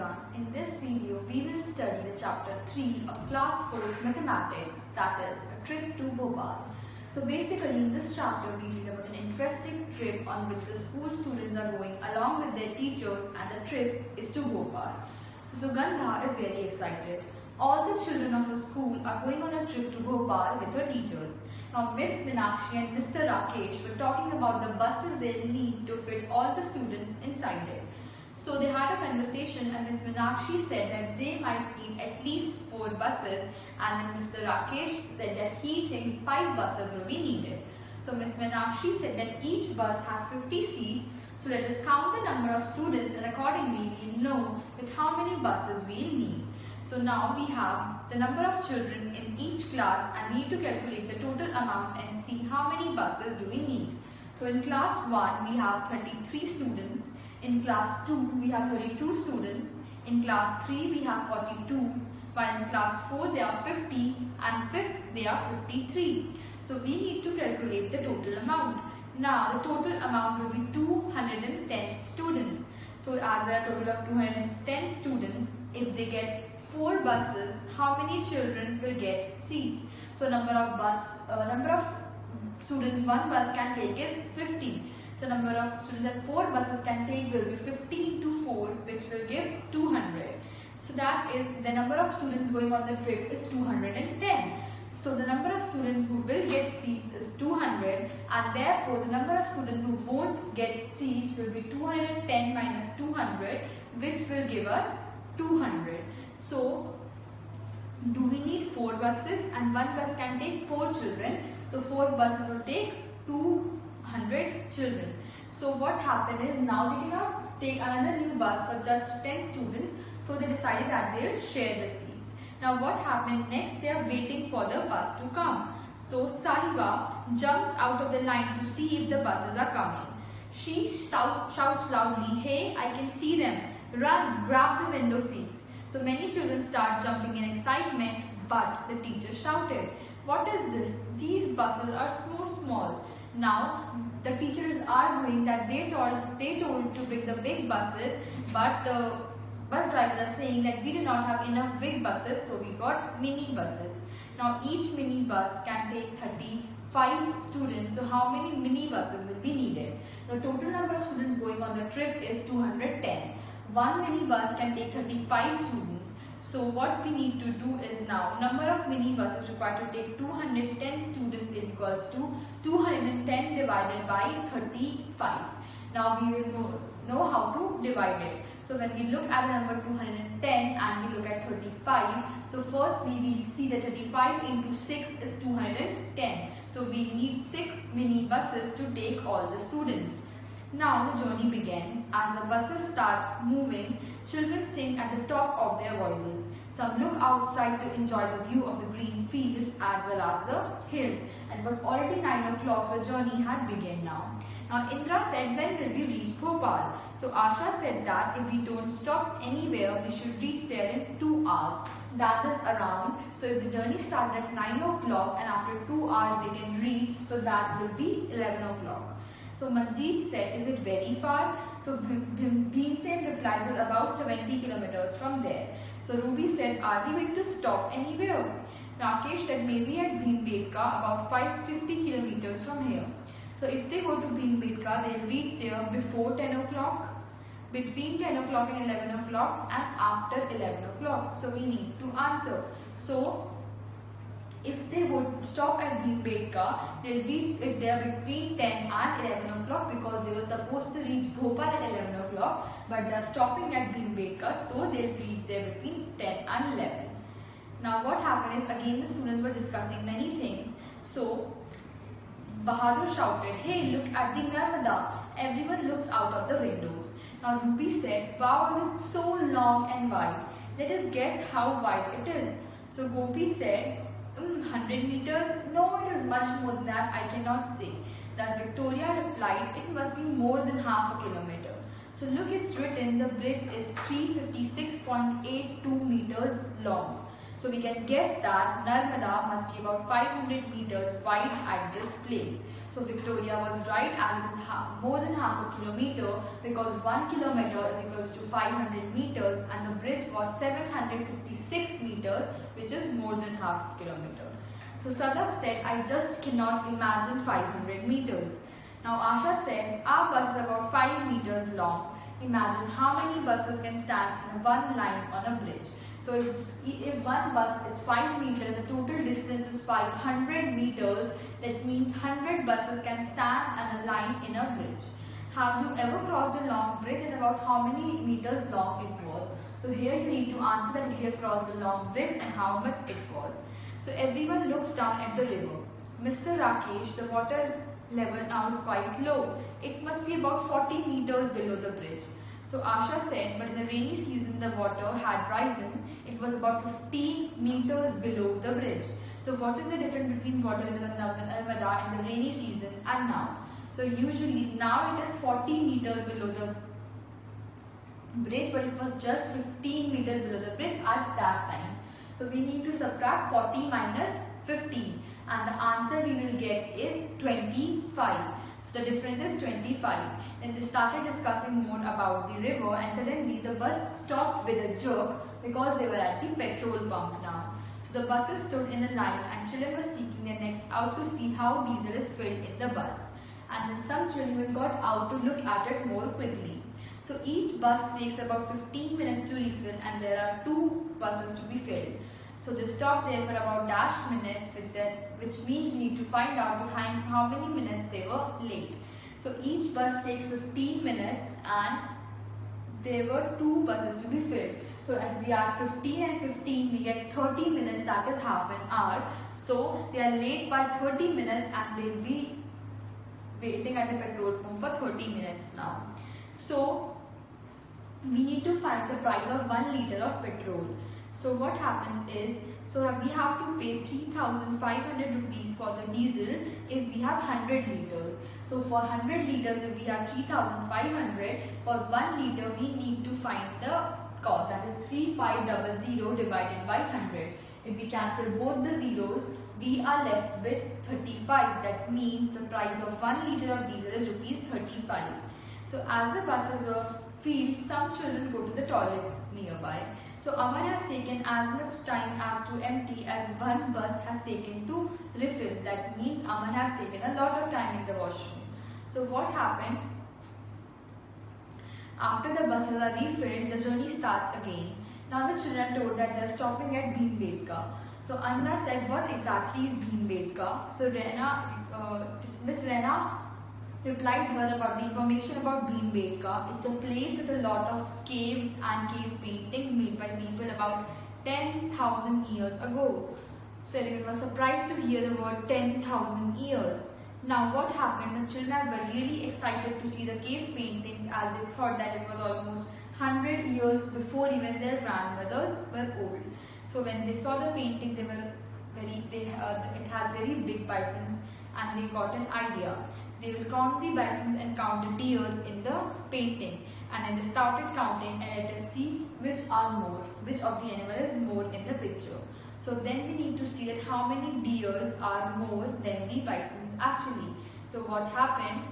everyone. In this video, we will study the chapter 3 of class 4 mathematics, that is a trip to Bhopal. So basically in this chapter, we read about an interesting trip on which the school students are going along with their teachers, and the trip is to Bhopal. So Sugandha is very excited. All the children of her school are going on a trip to Bhopal with her teachers. Now Miss Meenakshi and Mr. Rakesh were talking about the buses they'll need to fit all the students inside it. So they had a conversation and Miss Meenakshi said that they might need at least 4 buses, and then Mr. Rakesh said that he thinks 5 buses will be needed. So Miss Meenakshi said that each bus has 50 seats, so let us count the number of students and accordingly we know with how many buses we will need. So now we have the number of children in each class and need to calculate the total amount and see how many buses do we need. So in class 1 we have 33 students, in class 2 we have 32 students, in class 3 we have 42, while in class 4 there are 50 and 5th there are 53. So we need to calculate the total amount. Now the total amount will be 210 students. So as there are a total of 210 students, if they get 4 buses, how many children will get seats? So number of students one bus can take is 50. So number of students that 4 buses can take will be 50 into 4, which will give 200. So that is the number of students going on the trip is 210. So the number of students who will get seats is 200, and therefore the number of students who won't get seats will be 210 minus 200, which will give us 200. So do we need 4 buses, and 1 bus can take 4 children. So 4 buses will take 200 children. So what happened is now they cannot take another new bus for just 10 students. So they decided that they'll share the seats. Now what happened next? They are waiting for the bus to come. So Sahiba jumps out of the line to see if the buses are coming. She shouts loudly, "Hey, I can see them. Run, grab the window seats." So many children start jumping in excitement, but the teacher shouted, "What is this? These buses are so small." Now the teacher is arguing that they told to bring the big buses, but the bus drivers are saying that we do not have enough big buses, so we got mini buses. Now each mini bus can take 35 students, so how many mini buses will be needed? The total number of students going on the trip is 210. One mini bus can take 35 students. So what we need to do is now number of mini buses required to take 210 students is equals to 210 divided by 35. Now we will know how to divide it. So when we look at the number 210 and we look at 35, so firstly we see that 35 into 6 is 210. So we need 6 mini buses to take all the students. Now the journey begins. As the buses start moving, children sing at the top of their voices. Some look outside to enjoy the view of the green fields as well as the hills. It was already 9 o'clock, so the journey had begun now. Now Indra said, "When will we reach Bhopal?" So Asha said that if we don't stop anywhere, we should reach there in 2 hours. That is around. So if the journey started at 9 o'clock and after 2 hours they can reach, so that will be 11 o'clock. So Manjeet said, "Is it very far?" So Bhimsen replied, "It was about 70 kilometers from there." So Ruby said, "Are we going to stop anywhere?" Rakesh said, "Maybe at Bhimbetka, about 550 kilometers from here." So if they go to Bhimbetka, they'll reach there before 10 o'clock, between 10 o'clock and 11 o'clock, and after 11 o'clock. So we need to answer. So if they would stop at Bhimbetka, they'll reach it there between 10 and 11 o'clock because they were supposed to reach Bhopal at 11 o'clock, but they're stopping at Bhimbetka, so they'll reach there between 10 and 11. Now what happened is again the students were discussing many things. So Bahadur shouted, "Hey, look at the Narmada." Everyone looks out of the windows. Now Ruby said, "Wow, is it so long and wide? Let us guess how wide it is." So Gopi said, 100 meters? No, it is much more than that, I cannot say. Thus Victoria replied, "It must be more than half a kilometer." So look, it's written the bridge is 356.82 meters long. So we can guess that Narmada must be about 500 meters wide at this place. So Victoria was right, as it is more than half a kilometer, because 1 kilometer is equals to 500 meters and the bridge was 756 meters, which is more than half kilometer. So Sada said, I just cannot imagine 500 meters. Now Asha said, our bus is about 5 meters long. Imagine how many buses can stand in one line on a bridge. So if one bus is 5 meters, the total distance is 500 meters. That means 100 buses can stand on a line in a bridge. Have you ever crossed a long bridge, and about how many meters long it was? So here you need to answer that you have crossed the long bridge and how much it was. So everyone looks down at the river. Mr. Rakesh, the water level now is quite low. It must be about 40 meters below the bridge. So Asha said, but in the rainy season the water had risen. It was about 15 meters below the bridge. So what is the difference between water in the Narmada in the rainy season and now? So usually now it is 40 meters below the bridge, but it was just 15 meters below the bridge at that time. So we need to subtract 40 minus 15, and the answer we will get is 25. So the difference is 25. Then they started discussing more about the river, and suddenly the bus stopped with a jerk because they were at the petrol pump now. So the buses stood in a line and children were sticking their necks out to see how diesel is filled in the bus. And then some children got out to look at it more quickly. So each bus takes about 15 minutes to refill, and there are 2 buses to be filled. So they stopped there for about dash minutes, which means you need to find out behind how many minutes they were late. So each bus takes 15 minutes and there were 2 buses to be filled. So if we add 15 and 15, we get 30 minutes, that is half an hour. So they are late by 30 minutes and they'll be waiting at the petrol pump for 30 minutes now. So we need to find the price of 1 liter of petrol. So what happens is, we have to pay 3,500 rupees for the diesel if we have 100 liters. So for 100 liters, if we have 3,500, for 1 liter we need to find the cost, that is 3,500 divided by 100. If we cancel both the zeros, we are left with 35. That means the price of 1 liter of diesel is rupees 35. So as the buses were filled, some children go to the toilet nearby. So Aman has taken as much time as to empty as one bus has taken to refill. That means Aman has taken a lot of time in the washroom. So what happened? After the buses are refilled, the journey starts again. Now the children told that they are stopping at Bhimbetka. So Anna said, what exactly is Bhimbetka? So Miss Rena replied her about the information about Bhimbetka. It's a place with a lot of caves and cave paintings made by people about 10,000 years ago. So everyone was surprised to hear the word 10,000 years. Now what happened? The children were really excited to see the cave paintings, as they thought that it was almost 100 years before even their grandmothers were old. So when they saw the painting, it has very big bisons, and they got an idea. They will count the bisons and count the deers in the painting, and then they started counting, and let us see which of the animal is more in the picture. So then we need to see that how many deers are more than the bisons actually. So what happened?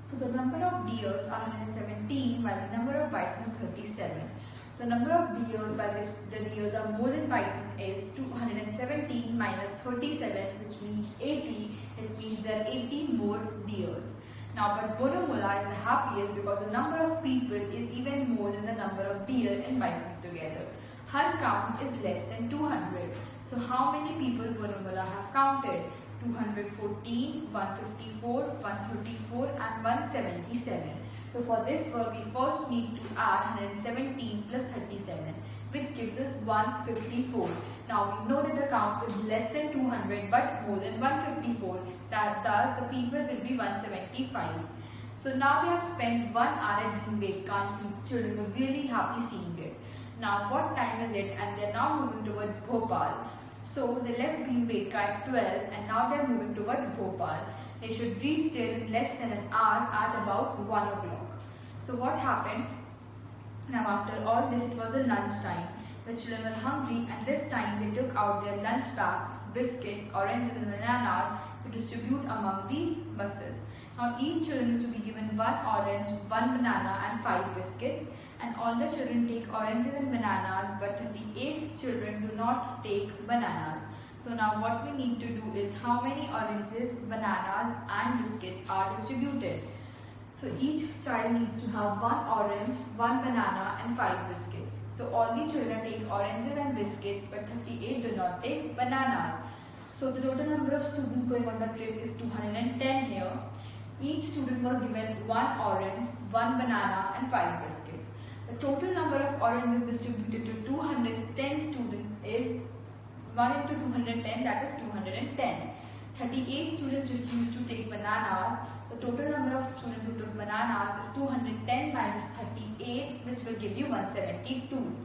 So the number of deers are 117, while the number of bison is 37. So number of deers by which the deers are more than bison is 217 minus 37, which means 80. It means there are 80 more deers. Now, but Boromula is the happiest because the number of people is even more than the number of deer and bisons together. Her count is less than 200. So how many people Boromula have counted? 214, 154, 134 and 177. So for this work, we first need to add 117 plus 37, which gives us 154. Now we know that the count is less than 200 but more than 154. Thus the people will be 175. So now they have spent 1 hour at Bhimbetka, and children were really happy seeing it. Now what time is it? And they are now moving towards Bhopal. So they left Bhimbetka at 12 and now they are moving towards Bhopal. They should reach there in less than an hour at about 1 o'clock. So what happened? Now after all this, it was the lunch time. The children were hungry and this time they took out their lunch bags, biscuits, oranges and bananas to distribute among the buses. Now each children is to be given 1 orange, 1 banana and 5 biscuits, and all the children take oranges and bananas, but 38 children do not take bananas. So now what we need to do is how many oranges, bananas and biscuits are distributed. So each child needs to have 1 orange, 1 banana and 5 biscuits. So all the children take oranges and biscuits, but 38 do not take bananas. So the total number of students going on the trip is 210 here. Each student was given 1 orange, 1 banana and 5 biscuits. The total number of oranges distributed to 210 students is 1 into 210, that is 210. 38 students refused to take bananas. The total number of students who took bananas is 210 minus 38, which will give you 172.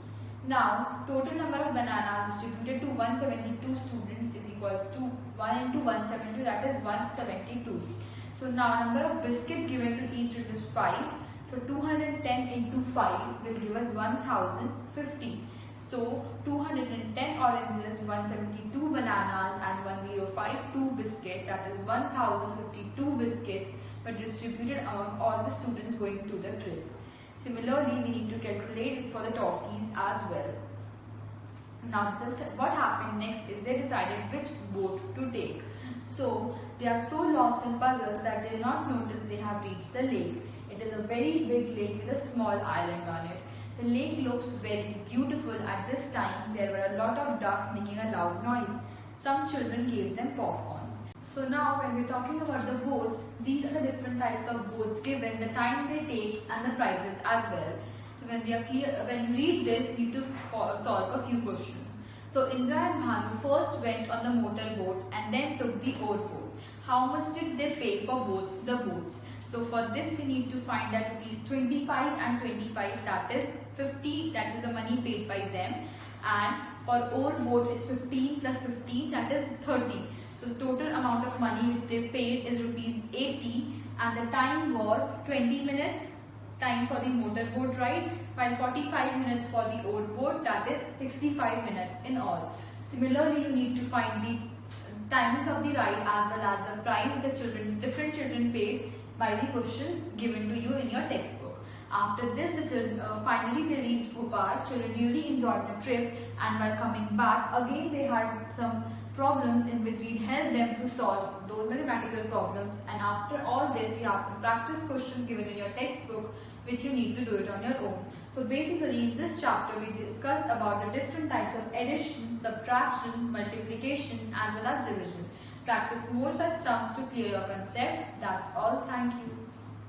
Now, total number of bananas distributed to 172 students is equals to 1 into 172, that is 172. So now, number of biscuits given to each student is 5. So 210 into 5 will give us 1050. So 210 oranges, 172 bananas and 1052 biscuits, that is 1052 biscuits were distributed among all the students going to the trip. Similarly, we need to calculate it for the toffees as well. Now what happened next is they decided which boat to take. So they are so lost in puzzles that they did not notice they have reached the lake. It is a very big lake with a small island on it. The lake looks very beautiful. At this time, there were a lot of ducks making a loud noise. Some children gave them popcorns. So now when we are talking about the boats, these are the different types of boats given, the time they take and the prices as well. So when you read this, you need to solve a few questions. So Indra and Bhanu first went on the motor boat and then took the oar boat. How much did they pay for both the boats? So for this we need to find that rupees 25 and 25, that is 50, that is the money paid by them, and for oar boat it's 15 plus 15, that is 30. So the total amount of money which they paid is rupees 80, and the time was 20 minutes time for the motor boat ride, while 45 minutes for the oar boat, that is 65 minutes in all. Similarly, you need to find the timings of the ride as well as the price the different children paid by the questions given to you in your textbook. After this, finally they reached Bhopal. Children really enjoyed the trip, and while coming back, again they had some problems in which we helped them to solve those mathematical problems, and after all this you have some practice questions given in your textbook which you need to do it on your own. So basically in this chapter we discussed about the different types of addition, subtraction, multiplication as well as division. Practice more such sums to clear your concept. That's all. Thank you.